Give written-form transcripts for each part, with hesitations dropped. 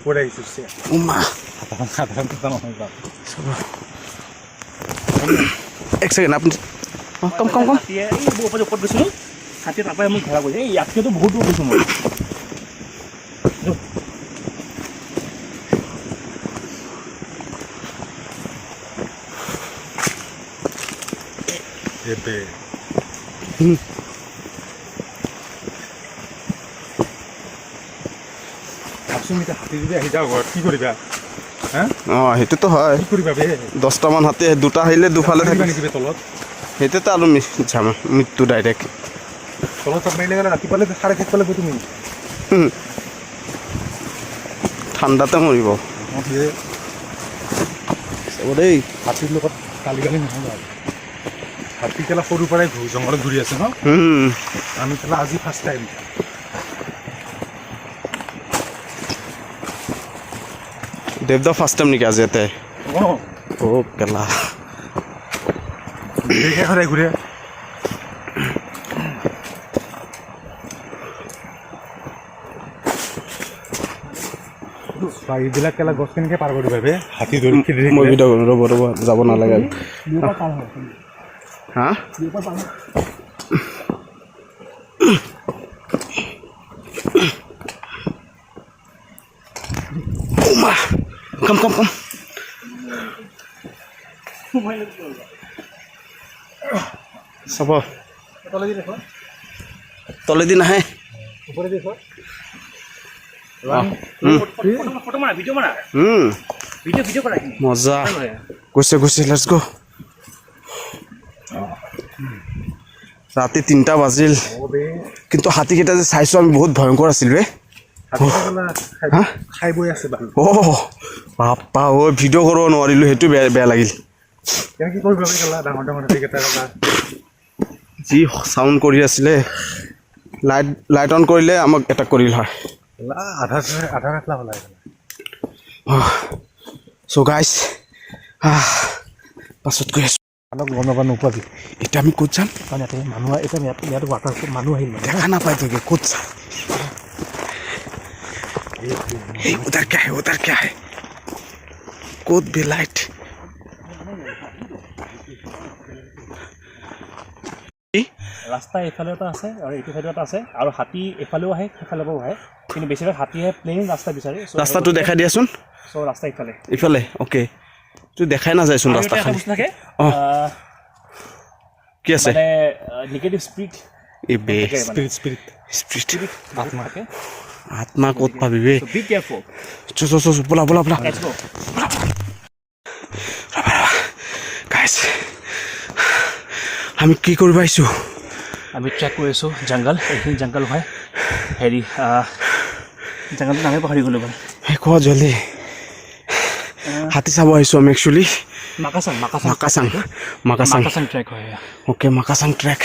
পড়ে গেছে উমা সাধারণ কথা নহয় বাপ এক সেকেন্ড আপনি কম কম কম হাতীয়ে এই ওপৰত গৈছিলোঁ হাতীয়ে তাৰপৰাই মোক ধৰা কৰিছে এই ইয়াতকেতো বহুত দূৰ গৈছোঁ মই হাতী যদি আহি যাওঁ ঘৰত কি কৰিবা অঁ সেইটোতো হয় কি কৰিবা বে 10টামান হাতী দুটা আহিলে দুফালে থাকিবা থাকে নেকি তলত সেইটোতো আৰু মৃত্যু ডাইৰেক্ট তলত মাৰিলে গ'লে ৰাতিপুৱালে সাৰে খেত পালে তুমি ঠাণ্ডাতে মৰিব দেই হাতীৰ লগত কালি নহয় আৰু হাতী কেলা সৰুৰ পৰাই জংঘলত ঘূৰি আছে ন আমি কেলা আজি ফাৰ্ষ্ট টাইম দেৱদা ফাৰ্ষ্ট টাইম নেকি আজি ইয়াতে অ' কেলা ঘূৰে ঘূৰে এইবিলাক কেলা গছ কেনেকৈ পাৰ কৰিবা বে হাতী ধৰি মই ভিডিঅ' কৰিম ৰ'ব যাব নালাগে হা কম কম কম চাব তলেদি নাহে মজা গৈছে লেটছ গো ৰাতি 3টা বাজিল কিন্তু হাতীকেইটা যে চাইছোঁ আমি বহুত ভয়ংকৰ আছিল ৰে খাই বৈ আছে অ' বাপ্পা অ' ভিডিঅ' কৰিব নোৱাৰিলোঁ সেইটো বেয়া লাগিল যি চাউণ্ড কৰি আছিলে লাইট অন কৰিলে আমাক এটাক কৰিল হয় চ' গাইছ পাছত গৈ আছোঁ নোপোৱাবি এতিয়া আমি ক'ত যাম কাৰণ ইয়াতে মানুহ এতিয়া ইয়াত ৱাটাৰ মানুহ আহিল দেখা নাপায় তোকে ক'ত যাম उधर क्या है कोद भी लाइट ৰাস্তা এইফালে এটা আছে আৰু এইটো সাইডত এটা আছে আৰু হাতী এফালেও আহে সেইফালেও আহে কিন্তু বেছিভাগ হাতীয়ে প্লেইন ৰাস্তা বিচাৰে ৰাস্তাটো দেখাই দিয়াচোন চ' ৰাস্তা ইফালে অ'কে তো দেখাই নাযায়চোন ৰাস্তাখন অঁ কি আছে মানে নিগেটিভ স্পিৰিট এই বে স্পিৰিট আত্মা ক'ত পাবি বে বলা গাইছ আমি কি কৰিব আহিছোঁ আমি ট্ৰেক কৰি আছোঁ জংঘল এইখিনি জংঘল হয় হেৰি জংঘলটো নামে পাহৰি গ'লোঁ মানে কোৱা জলদি হাতী চাব আহিছোঁ আমি একচুৱেলি মাকাচাং ট্ৰেক হয় অ'কে মাকাচাং ট্ৰেক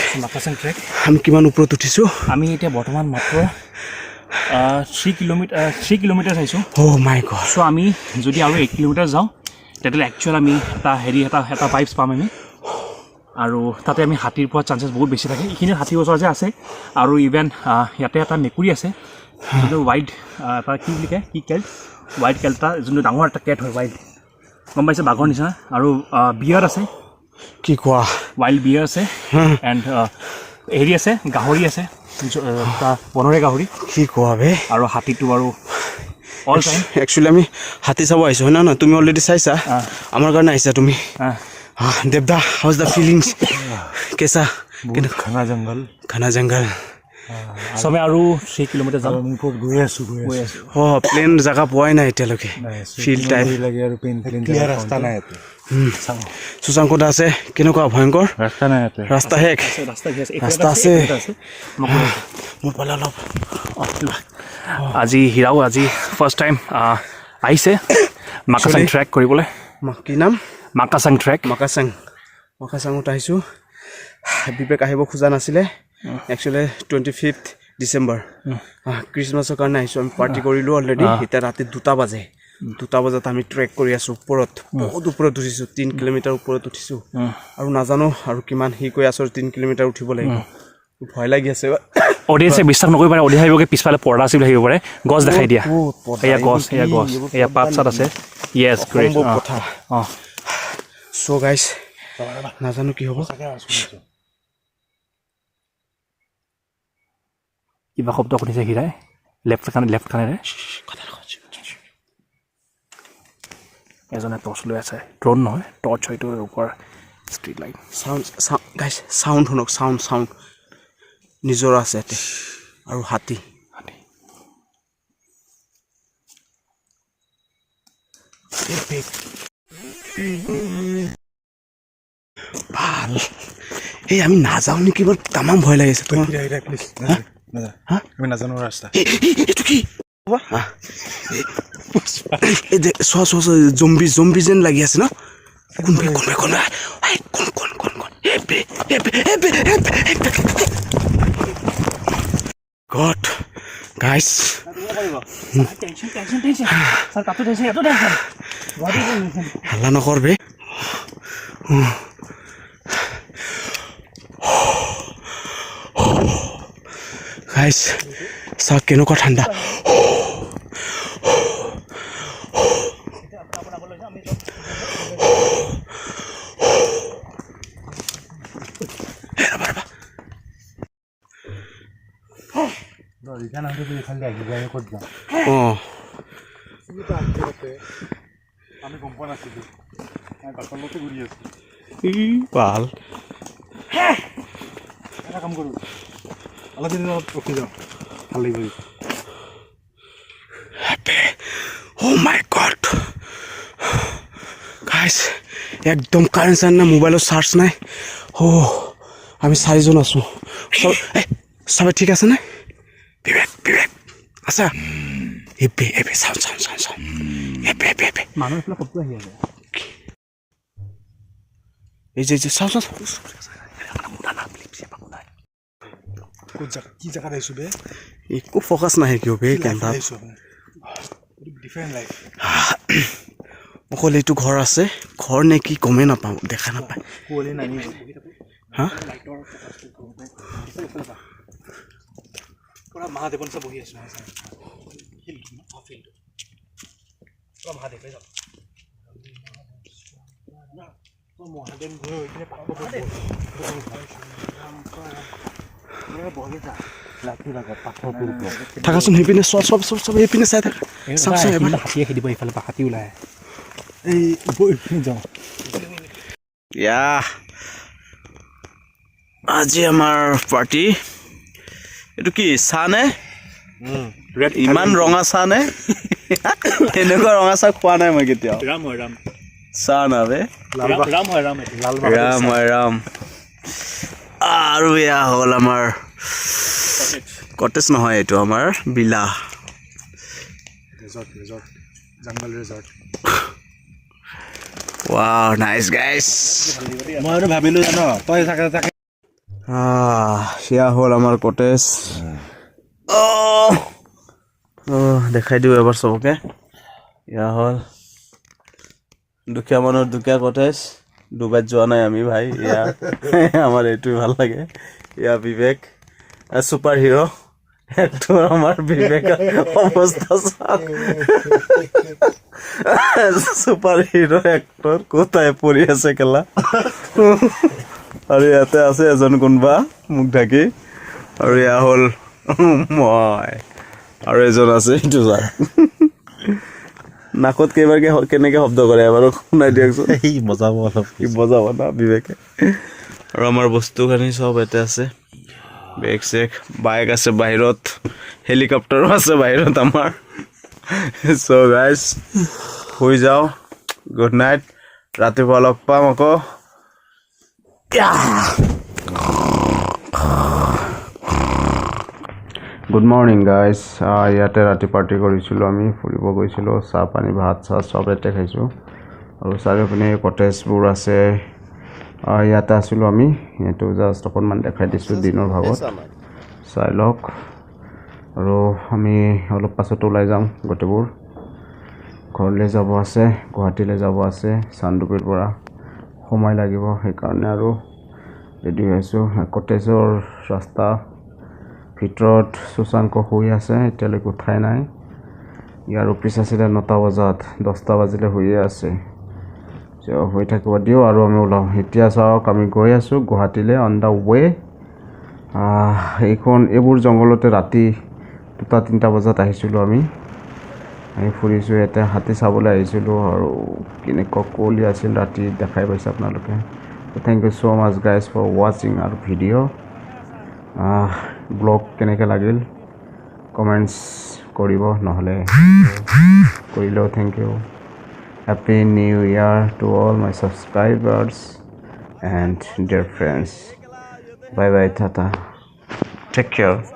আমি কিমান ওপৰত উঠিছোঁ আমি এতিয়া বৰ্তমান মাত্ৰ 3 কিলোমিটাৰ চাইছোঁ মাই গড চ' আমি যদি আৰু 1 কিলোমিটাৰ যাওঁ তেতিয়াহ'লে একচুৱেল আমি এটা পাইপছ পাম আমি আৰু তাতে আমি হাতীৰ পোৱাৰ চান্সেছ বহুত বেছি থাকে এইখিনি হাতীৰ ওচৰ যে আছে আৰু ইভেন ইয়াতে এটা মেকুৰী আছে যোনটো ৱাইল্ড এটা কি বুলি কয় কি কেল্ট ৱাইল্ড কেল্ট এটা যোনটো ডাঙৰ এটা কেট হয় ৱাইল্ড গম পাইছে বাঘৰ নিচিনা আৰু বিয়াৰ আছে কি কোৱা ৱাইল্ড বিয়াৰ আছে এণ্ড হেৰি আছে গাহৰি আছে বনৰীয়া গাহৰি কি কোৱা বে আৰু হাতীটো আৰু অল টাইম একচুৱেলি আমি হাতী চাব আহিছোঁ হয় নহয় তুমি অলৰেডি চাইছা আমাৰ কাৰণে আহিছা তুমি দেৱদা হাউজ দ্য ফিলিংছ কেঁচা ঘনা জংঘল চবে আৰু 3 কিলোমিটাৰ যাম গৈ আছোঁ প্লেন জেগা পোৱাই নাই এতিয়ালৈকে ফিল্ড টাইপ লাগে আৰু ক্লিয়াৰ ৰাস্তা নাই সুশাংক দা আছে কেনেকুৱা ভয়ংকৰ ৰাস্তা নাই ৰাস্তা শেষ ৰাস্তা আছে মোৰ পালে অলপ আজি হীৰাও আজি ফাৰ্ষ্ট টাইম আহিছে মাকাচাং ট্ৰেক কৰিবলৈ কি নাম মাকাচাং ট্ৰেক মাকাচাঙত আহিছোঁ বিবেক আহিব খোজা নাছিলে একচুৱেলি 25 ডিচেম্বৰ ক্ৰিছমাছৰ কাৰণে আহিছোঁ আমি পাৰ্টি কৰিলোঁ অলৰেডি এতিয়া ৰাতি 2টা বাজে 2টা বজাত আমি ট্ৰেক কৰি আছোঁ ওপৰত বহুত ওপৰত উঠিছোঁ 3 কিলোমিটাৰ ওপৰত উঠিছোঁ আৰু নাজানো আৰু কিমান সি কৈ আছোঁ 3 কিলোমিটাৰ উঠিব লাগিব ভয় লাগি আছে অডিয়েঞ্চে বিশ্বাস নকৰিব পাৰে অডিয়েঞ্চ ভাবিব পিছফালে পৰ্দা আছিল ভাবিব পাৰে গছ দেখাই দিয়া এয়া গছ এয়া পাত চাত আছে য়েছ গ্ৰেট কথা সো গাইস নাজানো কি হ'ব কিবা শব্দ শুনিছে হিৰাই লেফ্ট কানেৰে এজনে টৰ্চ লৈ আছে ড্ৰোন নহয় টৰ্চ হয়তো ওপৰ street light sound guys sound শুনক সাউন্ড নিজৰ আছে ইয়াতে আৰু হাতী ভাল এই আমি নাযাওঁ নেকি বৰ তামাম ভয় লাগিছে তোমাৰ আমি নাজানো ৰাস্তা এইটো কি চোৱা জম্বি যেন লাগি আছে ন কোন গড গাইস হাল্লা নকৰবে গাইস চাওক কেনেকুৱা ঠাণ্ডা আমি গম পোৱা নাছিলো বাছলতে ঘূৰি আছো ভাল এটা কাম কৰোঁ অলপ দিন ৰখি যাওঁ ভাল লাগিব Oh my god guys একদম কাৰেণ্ট চাৰেণ্ট নাই মোবাইলৰ চাৰ্জ নাই আমি 4 জন আছো সবে ঠিক আছে নে বিবেক আচ্ছা এবে চাউন এবে মানুহ এইফালে শব্দ আহি আছে এই যে চাউন কি জেগাত আহিছোঁ বে একো ফ'কাছ নাহে কিয় বে কেমেৰা ডিফাৰেণ্ট লাইফ অকল এইটো ঘৰ আছে ঘৰ নে কি গমেই নাপাওঁ দেখা নাপায় হা মহাদেৱন চব বহি আছোঁ মহাদেৱ গৈ থাকাচোন সেইপিনে চব সেইপিনে চাই থাকা হাতীয়ে খেদিব এইফালে পৰা হাতী ওলাই এই যাওঁ আজি আমাৰ পাৰ্টি এইটো কি চাহ নে ইমান ৰঙা চাহ নে এনেকুৱা ৰঙা চাহ খোৱা নাই মই কেতিয়াও চাহ না বে ৰাম আৰু এয়া হ'ল আমাৰ কটেজ নহয় এইটো আমাৰ বিলা ৰিজৰ্ট জংগল ৰিজৰ্ট ৱাও নাইস গাইস মই আৰু ভাবিলোঁ জানো তই থাকে সেয়া হ'ল আমাৰ কটেজ দেখাই দিওঁ এবাৰ চবকে এয়া হ'ল দুখীয়া মানুহৰ দুখীয়া কটেজ ডুবাইত যোৱা নাই আমি ভাই এয়া আমাৰ এইটোৱে ভাল লাগে এয়া বিবেক ছুপাৰ হিৰো এক্টৰ আমাৰ বিবেক অৱস্থা ছুপাৰ হিৰো এক্টৰ কোথায় পৰি আছে কেলা আৰু ইয়াতে আছে এজন কোনোবা মুখ ঢাকি আৰু এয়া হ'ল মই আৰু এজন আছে এইটো ছাৰ নাকত কেনেকৈ শব্দ কৰে এবাৰ শুনাই দিয়কচোন বজাব অলপ বজাব না বিবেকে আৰু আমাৰ বস্তুখিনি চব ইয়াতে আছে বেগ চেগ বাইক আছে বাহিৰত হেলিকপ্টাৰো আছে বাহিৰত আমাৰ চ' গাইজ শুই যাওঁ গুড নাইট ৰাতিপুৱা লগ পাম আকৌ গুড মৰ্ণিং গাইজ ইয়াতে ৰাতি পাৰ্টি কৰিছিলোঁ আমি ফুৰিব গৈছিলোঁ চাহ পানী ভাত চাহ চব ইয়াতে খাইছোঁ আৰু চাৰিওপিনে কটেজবোৰ আছে ইয়াতে আছিলোঁ আমি এইটো জাষ্ট অকণমান দেখাই দিছোঁ দিনৰ ভাগত চাই লওক আৰু আমি অলপ পাছত ওলাই যাম গোটেইবোৰ ঘৰলৈ যাব আছে গুৱাহাটীলৈ যাব আছে চান্দুপীৰ পৰা সময় লাগিব সেইকাৰণে আৰু ৰেডি হৈছোঁ কটেজৰ ৰাস্তা ভিতৰত সুশাংক শুই আছে এতিয়ালৈকে উঠাই নাই ইয়াৰ অফিচ আছিলে 9টা বজাত 10টা বাজিলে শুয়ে আছে হৈ থাকিব দিওঁ আৰু আমি ওলাওঁ এতিয়া চাওক আমি গৈ আছোঁ গুৱাহাটীলৈ অন দ্য ৱে এইবোৰ জংঘলতে ৰাতি 2-3টা বজাত আহিছিলোঁ আমি ফুৰিছোঁ ইয়াতে হাতী চাবলৈ আহিছিলোঁ আৰু কেনেকুৱা কুঁৱলী আছিল ৰাতি দেখাই পাইছে আপোনালোকে thank you so' much guys for ৱাচিং আৰু ভিডিঅ' ব্লগ কেনেকৈ লাগিল কমেণ্টছ কৰিব নহ'লে কৰিলেও thank you happy new year to all my subscribers and dear friends bye bye টাটা টেক কেয়াৰ